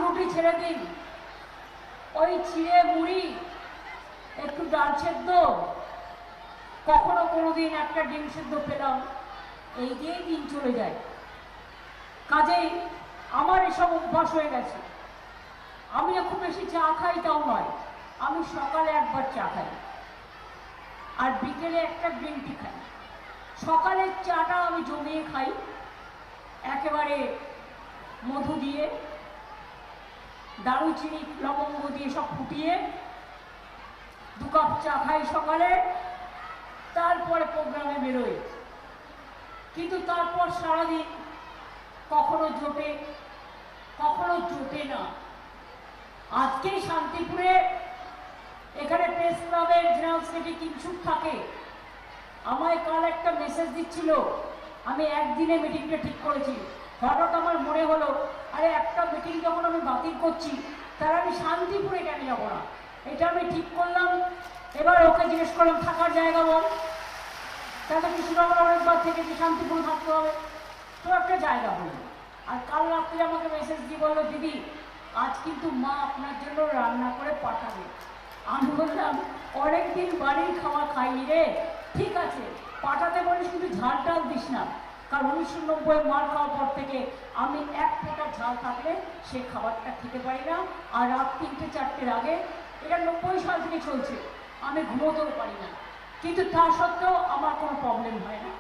রুটি ছেড়ে দিন, ওই চিড়ে মুড়ি, একটু ডাল সেদ্ধ, কখনো কোনোদিন একটা ডিম সেদ্ধ পেলাম, এই দিয়েই দিন চলে যায়। কাজেই আমার এসব অভ্যাস হয়ে গেছে। আমি খুব বেশি চা খাই তাও নয়, আমি সকালে একবার চা খাই আর বিকেলে একটা গ্রিন টি খাই। সকালের চাটা আমি জমিয়ে খাই, একেবারে মধু দিয়ে, দারুচিনি লবঙ্গ দিয়ে সব ফুটিয়ে 2 কাপ চা খাই সকালে, তারপরে প্রোগ্রামে বেরোই। কিন্তু তারপর সারাদিন কখনো জোটে, কখনো জোটে না। আজকেই শান্তিপুরে এখানে প্রেস ক্লাবের জেনারেল সেক্রেটারি কিংসুক থাকে, আমায় কাল একটা মেসেজ দিচ্ছিল, আমি একদিনে মিটিংটা ঠিক করেছি। হঠাৎ আমার মনে হলো, আরে একটা মিটিং যখন আমি বাতিল করছি, তার আমি শান্তিপুরে কেন যাবো না? এটা আমি ঠিক করলাম। এবার ওকে জিজ্ঞেস করলাম, থাকার জায়গা বল। তাহলে কৃষ্ণনগর অনেকবার থেকে যে শান্তিপুরে থাকতে হবে, তো একটা জায়গা বলল। আর কাল রাত্রে আমাকে মেসেজ দিয়ে বললো, দিদি আজ কিন্তু মা আপনার জন্য রান্না করে পাঠাবে। আমি বললাম, অনেকদিন বাড়ির খাওয়া খাইনি রে, ঠিক আছে পাঠাতে বলিস, কিন্তু ঝাল টাল দিস না। কারণ 1990 মার খাওয়ার পর থেকে আমি এক ফোঁটা ঝাল থাকলে সে খাবারটা খেতে পারি না। আর রাত 3টে-4টের আগে, এটা 90 সাল থেকে চলছে, আমি ঘুমোতেও পারি না। কিন্তু তা সত্ত্বেও আমার কোনো প্রবলেম হয় না।